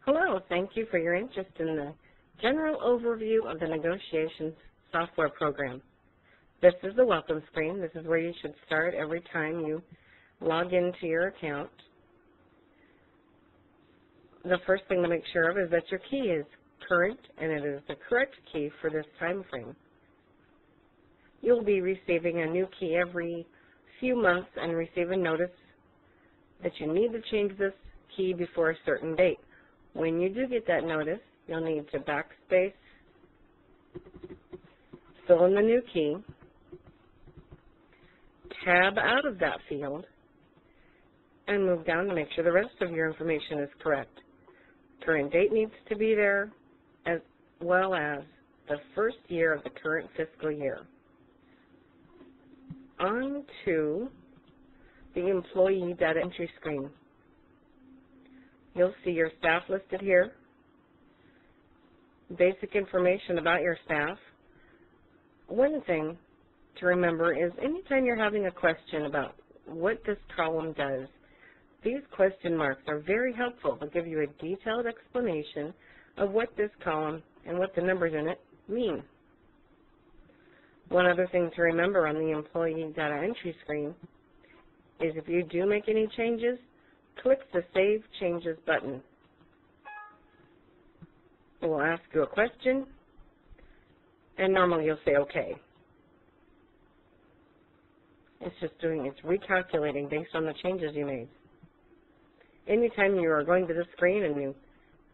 Hello, thank you for your interest in the general overview of the negotiations software program. This is the welcome screen. This is where you should start every time you log into your account. The first thing to make sure of is that your key is current and it is the correct key for this time frame. You'll be receiving a new key every few months and receive a notice that you need to change this key before a certain date. When you do get that notice, you'll need to backspace, fill in the new key, tab out of that field, and move down to make sure the rest of your information is correct. Current date needs to be there, as well as the first year of the current fiscal year. On to the employee data entry screen. You'll see your staff listed here, basic information about your staff. One thing to remember is anytime you're having a question about what this column does, these question marks are very helpful to give you a detailed explanation of what this column and what the numbers in it mean. One other thing to remember on the employee data entry screen is if you do make any changes, click the Save Changes button. It will ask you a question, and normally you'll say OK. It's recalculating based on the changes you made. Anytime you are going to the screen and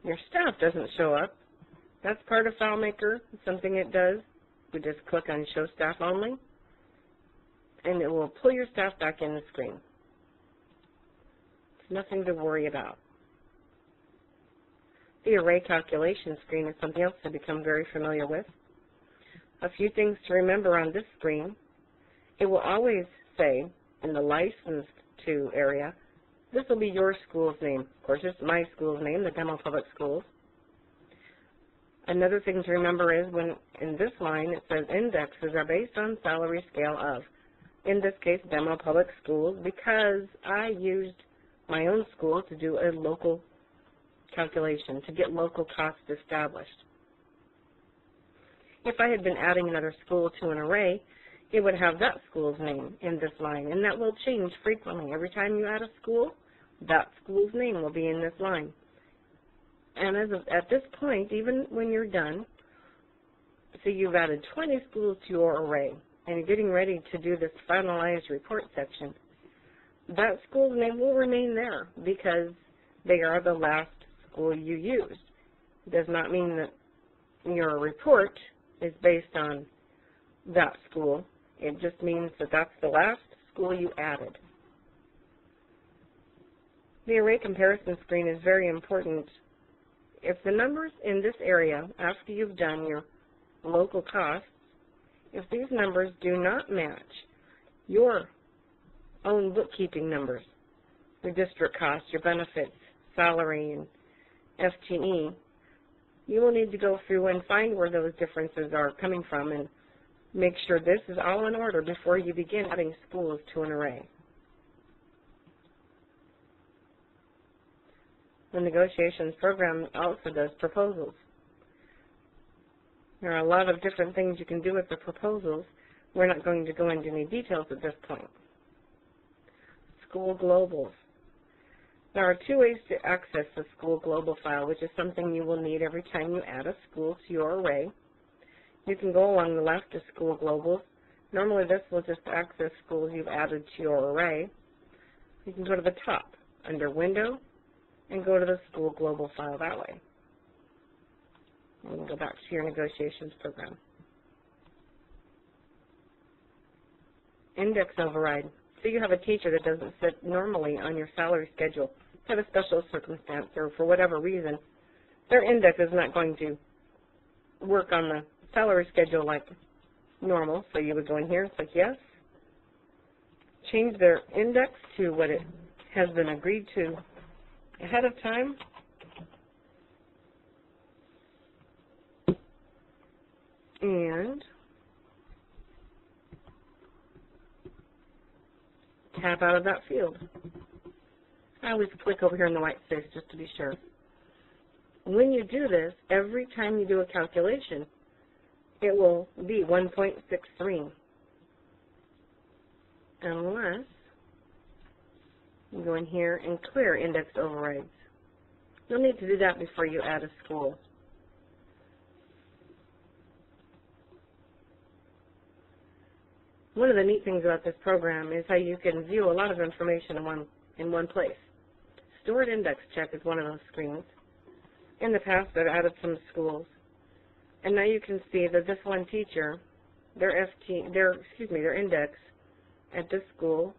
your staff doesn't show up, that's part of FileMaker. It's something it does. We just click on Show Staff Only, and it will pull your staff back in the screen. Nothing to worry about. The array calculation screen is something else to become very familiar with. A few things to remember on this screen. It will always say in the licensed to area, this will be your school's name. Of course, it's my school's name, the Demo Public Schools. Another thing to remember is when in this line it says indexes are based on salary scale of, in this case, Demo Public Schools, because I used my own school to do a local calculation, to get local costs established. If I had been adding another school to an array, it would have that school's name in this line, and that will change frequently. Every time you add a school, that school's name will be in this line. And at this point, even when you're done, so you've added 20 schools to your array, and you're getting ready to do this finalized report section, that school's name will remain there because they are the last school you used. It does not mean that your report is based on that school. It just means that that's the last school you added. The array comparison screen is very important. If the numbers in this area, after you've done your local costs, if these numbers do not match your own bookkeeping numbers, your district costs, your benefits, salary, and FTE, you will need to go through and find where those differences are coming from and make sure this is all in order before you begin adding schools to an array. The negotiations program also does proposals. There are a lot of different things you can do with the proposals. We're not going to go into any details at this point. School Globals. There are two ways to access the School Global file, which is something you will need every time you add a school to your array. You can go along the left to School Globals. Normally this will just access schools you've added to your array. You can go to the top under Window and go to the School Global file that way. And go back to your negotiations program. Index override. So you have a teacher that doesn't sit normally on your salary schedule, have a special circumstance, or for whatever reason, their index is not going to work on the salary schedule like normal. So you would go in here and click yes. Change their index to what it has been agreed to ahead of time. And tab out of that field. I always click over here in the white space just to be sure. When you do this, every time you do a calculation, it will be 1.63, unless you go in here and clear index overrides. You'll need to do that before you add a school. One of the neat things about this program is how you can view a lot of information in one place. Stored index check is one of those screens. In the past, I've added some schools, and now you can see that this one teacher, their index at this school,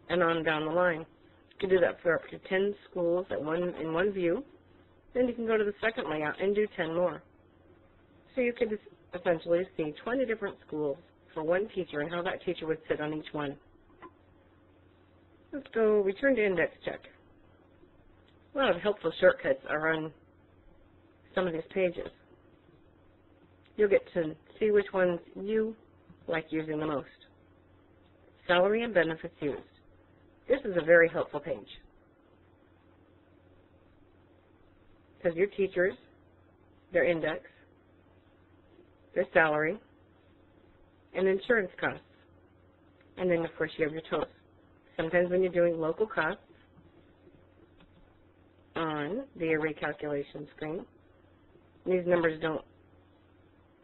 and on down the line. You can do that for up to 10 schools in one view. Then you can go to the second layout and do 10 more. So you could essentially see 20 different schools for one teacher and how that teacher would sit on each one. Let's go return to index check. A lot of helpful shortcuts are on some of these pages. You'll get to see which ones you like using the most. Salary and benefits used. This is a very helpful page, because your teachers, their index, their salary, and insurance costs. And then, of course, you have your totals. Sometimes when you're doing local costs on the array calculation screen, these numbers don't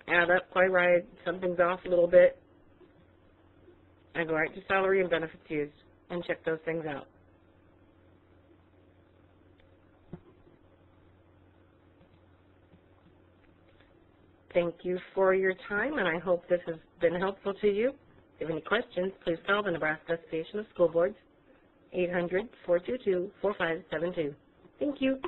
add up quite right. Something's off a little bit. I go right to salary and benefits used and check those things out. Thank you for your time, and I hope this has been helpful to you. If you have any questions, please call the Nebraska Association of School Boards, 800-422-4572. Thank you.